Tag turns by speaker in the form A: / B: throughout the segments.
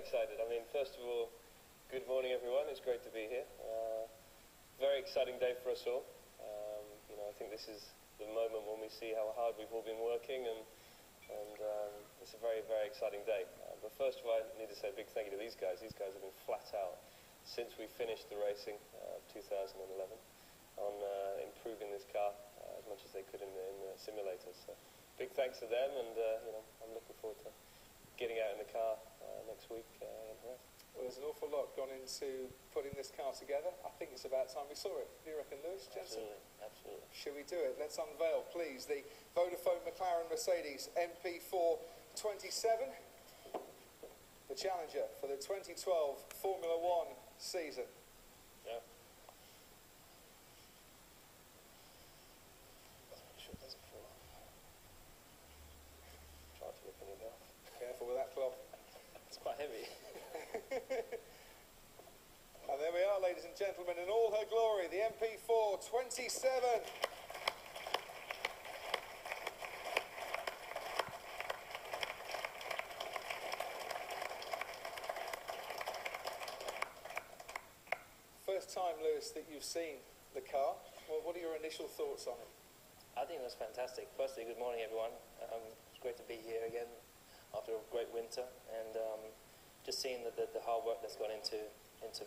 A: excited. I mean, first of all, good morning, everyone. It's great to be here. Very exciting day for us all. You know, I think this is the moment when we see how hard we've all been working, and it's a very, very exciting day. But first of all, I need to say a big thank you to these guys. These guys have been flat out since we finished the racing of 2011 on improving this car as much as they could in the simulators. So big thanks to them, and you know, I'm looking forward to getting out in the car next week in Jerez.
B: Well, there's an awful lot gone into putting this car together. I think it's about time we saw it. Do you reckon, Lewis? Jensen?
A: Absolutely, absolutely.
B: Should we do it? Let's unveil, please, the Vodafone McLaren Mercedes MP4-27, the challenger for the 2012 Formula One season.
A: Yeah.
B: Careful with that cloth.
A: It's quite heavy.
B: And there we are, ladies and gentlemen, in all her glory, the MP4-27. First time, Lewis, that you've seen the car. Well, what are your initial thoughts on it?
C: I think it was fantastic. Firstly, good morning, everyone. It's great to be here again after a great winter, and just seeing the hard work that's gone into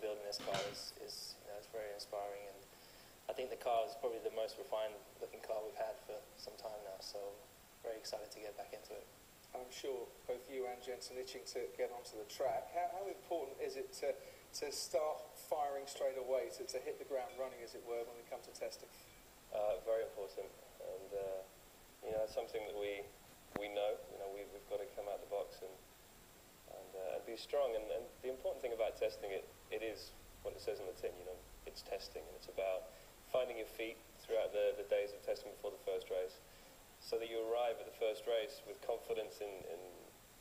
C: building this car is you know, it's very inspiring, and I think the car is probably the most refined looking car we've had for some time now, so very excited to get back into it.
B: I'm sure both you and Jensen itching to get onto the track. How important is it to start firing straight away, to hit the ground running, as it were, when we come to testing?
A: Very important, and you know, it's something that we know. You know, we've got to come out the box and be strong. And the important thing about testing it is what it says on the tin. You know, it's testing, and it's about finding your feet throughout the days of testing before the first race, so that you arrive at the first race with confidence in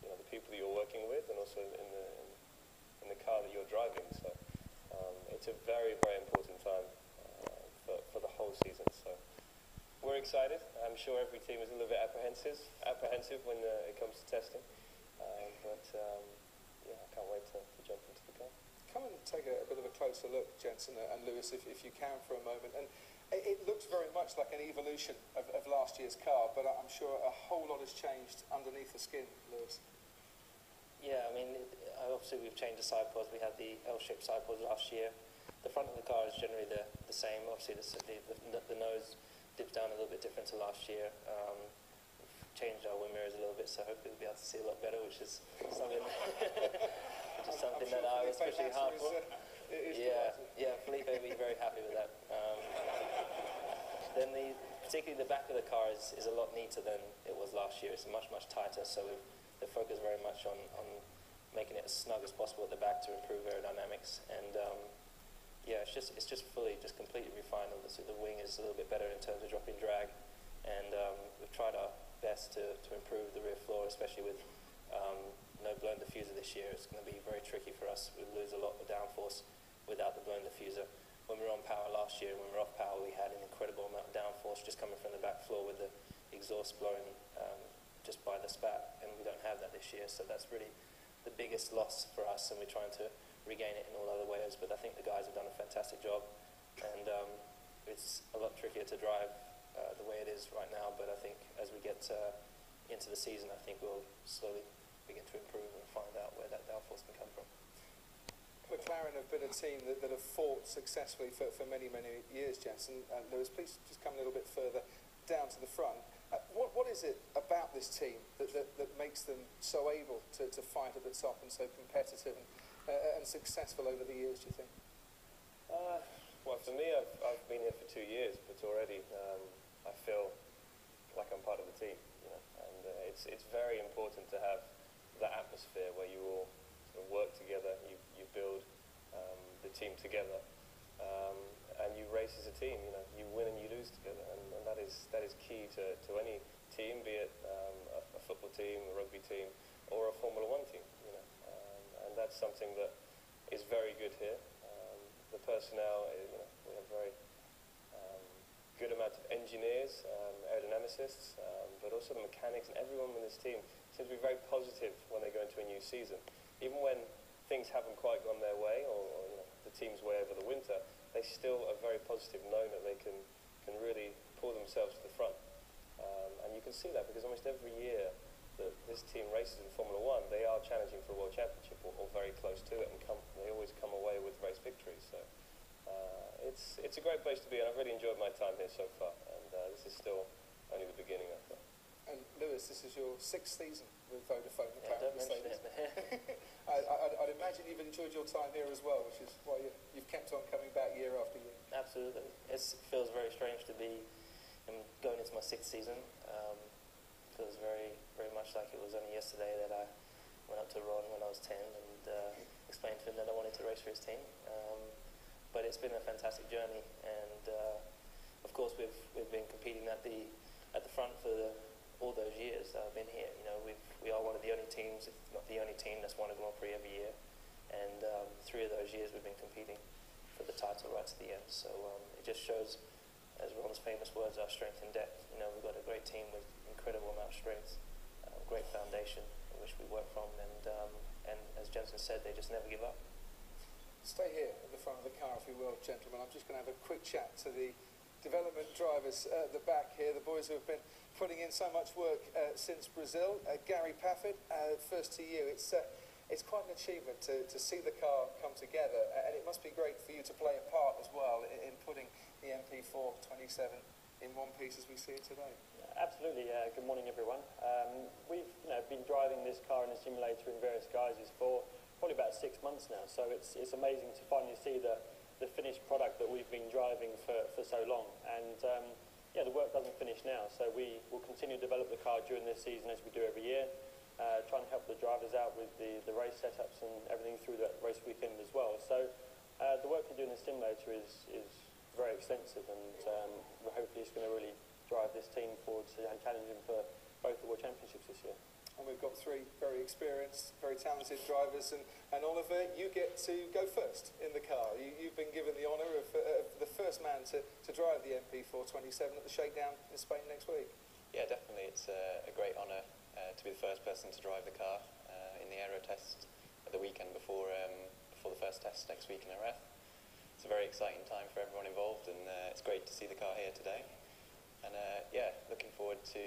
A: you know, the people that you're working with, and also in the car that you're driving. So it's a very, very important time for the whole season. So we're excited. I'm sure every team is a little bit apprehensive when it comes to testing. But yeah, I can't wait to jump into the car.
B: Come and take a bit of a closer look, Jensen and Lewis, if you can, for a moment. And it looks very much like an evolution of last year's car, but I'm sure a whole lot has changed underneath the skin, Lewis.
C: Yeah, I mean, obviously we've changed the side pods. We had the L-shaped side pods last year. The front of the car is generally the same. Obviously the nose dips down a little bit different to last year. We've changed our wind mirrors a little bit, so hopefully we'll be able to see a lot better, which is something, that I was pushing hard for. Yeah, Felipe will be very happy with that. Then particularly the back of the car is a lot neater than it was last year. It's much, much tighter, so the focus very much on making it as snug as possible at the back to improve aerodynamics. And yeah, it's just completely refined. Obviously, the wing is a little bit better in terms of dropping drag, and we've tried our best to improve the rear floor, especially with no blown diffuser this year. It's going to be very tricky for us. We lose a lot of downforce without the blown diffuser. When we were on power last year, when we were off power, we had an incredible amount of downforce just coming from the back floor with the exhaust blowing just by the spat, and we don't have that this year, so that's really the biggest loss for us, and we're trying to regain it in all other ways. But I think the guys have done a fantastic job, and it's a lot trickier to drive the way it is right now, but I think as we get into the season, I think we'll slowly begin to improve and find out where that downforce can come from.
B: McLaren have been a team that have fought successfully for many, many years, Jensen. Lewis, please just come a little bit further down to the front. What is it about this team that makes them so able to fight at the top and so competitive and successful over the years, do you think?
A: Well, for me, I've been here for 2 years, but already I feel like I'm part of the team. You know? And it's very important to have that atmosphere where you all sort of work together, you build the team together, and you race as a team. You know, you win and you lose together, and that is key to any team, be it a football team, a rugby team, or a Formula One team. You know, and that's something that is very good here. The personnel, you know, we have very good amount of engineers, aerodynamicists, but also the mechanics, and everyone in this team seems to be very positive when they go into a new season. Even when things haven't quite gone their way, or the team's way over the winter, they still are very positive, knowing that they can really pull themselves to the front. And you can see that because almost every year that this team races in Formula One, they are challenging for a world championship or very close to it, and they always come away with race victories. So it's a great place to be, and I've really enjoyed my time here so far. And this is still only the beginning, I think.
B: And Lewis, this is your 6th season with Vodafone.
C: Yeah, don't mention it.
B: I'd imagine you've enjoyed your time here as well, which is why you've kept on coming back year after year.
C: Absolutely. It feels very strange to be going into my 6th season. Feels very, very much like it was only yesterday that I went up to Ron when I was 10 and explained to him that I wanted to race for his team. But it's been a fantastic journey, and of course we've been competing at the front for all those years that I've been here. We are one of the only teams, if not the only team, that's won a Grand Prix every year, and 3 of those years we've been competing for the title right to the end. So it just shows, as Ron's famous words, our strength in depth. We've got a great team with incredible amount of strength, great foundation in which we work from, and as Jensen said, they just never give up.
B: Stay here at the front of the car, if you will, gentlemen. I'm just going to have a quick chat to the development drivers at the back here, the boys who have been putting in so much work since Brazil. Gary Pafford, first to you. It's quite an achievement to see the car come together, and it must be great for you to play a part as well in putting the MP4-27 in one piece as we see it today.
D: Absolutely. Good morning, everyone. We've been driving this car in a simulator in various guises for probably about 6 months now, so it's amazing to finally see the finished product that we've been driving for so long. And yeah, the work doesn't finish now, so we will continue to develop the car during this season as we do every year, try and help the drivers out with the race setups and everything through that race weekend as well. So the work we do in the simulator is very extensive, and hopefully it's going to really drive this team forward and challenge them for both the World Championships this year.
B: And we've got 3 very experienced, very talented drivers, and Oliver, you get to go first in the car. You've been given the honour of the first man to drive the MP4-27 at the shakedown in Spain next week.
E: Yeah, definitely. It's a great honour to be the first person to drive the car in the aero test at the weekend before the first test next week in RF. It's a very exciting time for everyone involved, and it's great to see the car here today. And yeah, looking forward to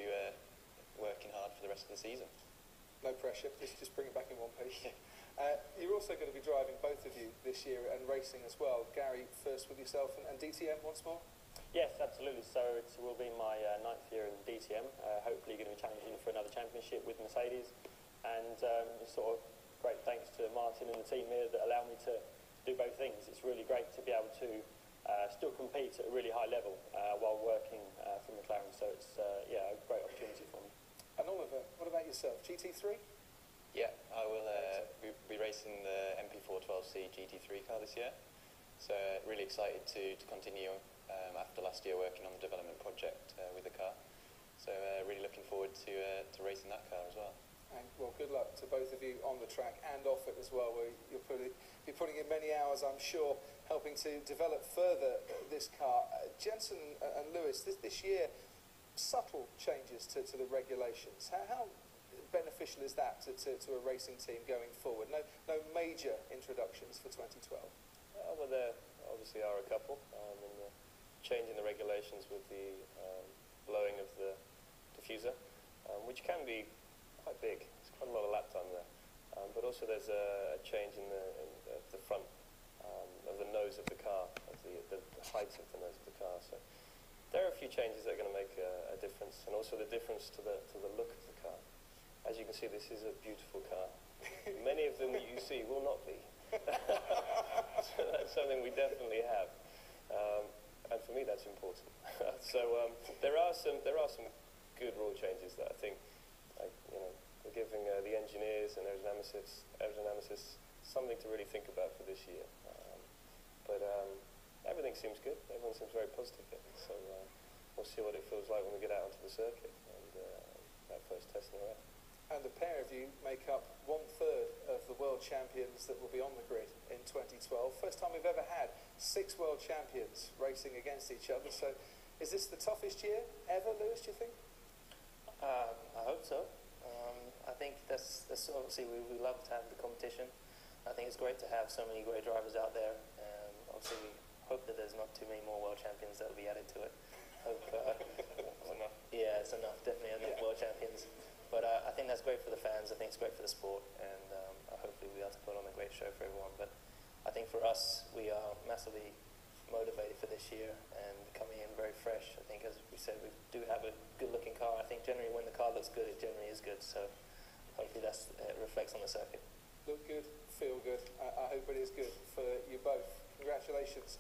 E: working hard for the rest of the season.
B: No pressure, just bring it back in one piece. You're also going to be driving, both of you, this year and racing as well. Gary, first with yourself and DTM once more?
D: Yes, absolutely. So it will be my 9th year in DTM, hopefully going to be challenging for another championship with Mercedes. And it's sort of great thanks to Martin and the team here that allow me to do both things. It's really great to be able to still compete at a really high level while working for McLaren. So it's yeah, a great opportunity for me.
B: And Oliver, what about yourself? GT3?
E: Yeah, I will be racing the MP4-12C GT3 car this year. So really excited to continue after last year working on the development project with the car. So really looking forward to racing that car as well.
B: And, well, good luck to both of you on the track and off it as well, where you're putting in many hours, I'm sure, helping to develop further this car. Jensen and Lewis, this year, subtle changes to the regulations. How beneficial is that to a racing team going forward? No major introductions for 2012?
A: Well, there obviously are a couple. And the change in the regulations with the blowing of the diffuser, which can be quite big. It's quite a lot of lap time there. But also there's a change in the front of the nose of the car, of the height of the nose of the car. So there are a few changes that are going to make a difference, and also the difference to the look of the car. As you can see, this is a beautiful car. Many of them that you see will not be. So that's something we definitely have, and for me that's important. So there are some good rule changes that I think, we're giving the engineers and aerodynamicists something to really think about for this year. But everything seems good. Everyone seems very positive here. So we'll see what it feels like when we get out onto the circuit and that first test in the race.
B: And the pair of you make up 1/3 of the world champions that will be on the grid in 2012. First time we've ever had 6 world champions racing against each other. So is this the toughest year ever, Lewis, do you think?
C: I hope so. I think that's obviously we love to have the competition. I think it's great to have so many great drivers out there. Obviously, we hope that there's not too many more world champions that will be added to it. Hope,
A: It's enough.
C: yeah, it's enough, definitely enough world champions. But I think that's great for the fans. I think it's great for the sport, and hopefully we'll be able to put on a great show for everyone. But I think for us, we are massively motivated for this year and coming in very fresh. I think, as we said, we do have a good-looking car. I think generally when the car looks good, it generally is good. So hopefully that reflects on the circuit.
B: Look good, feel good. I hope it is good for you both. Congratulations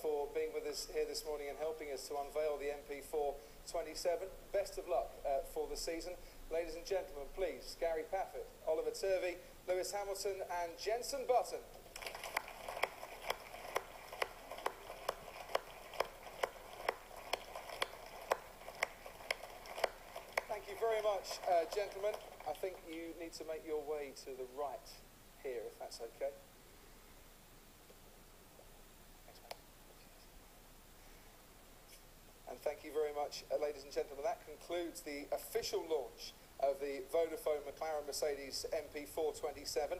B: for being with us here this morning and helping us to unveil the MP4-27. Best of luck for the season. Ladies and gentlemen, please, Gary Paffett, Oliver Turvey, Lewis Hamilton and Jenson Button. Thank you very much, gentlemen. I think you need to make your way to the right here, if that's okay. And thank you very much, ladies and gentlemen. That concludes the official launch of the Vodafone McLaren Mercedes MP4-27.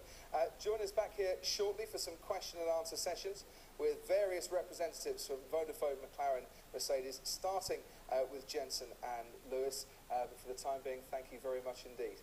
B: Join us back here shortly for some question and answer sessions with various representatives from Vodafone McLaren Mercedes, starting with Jenson and Lewis. But for the time being, thank you very much indeed.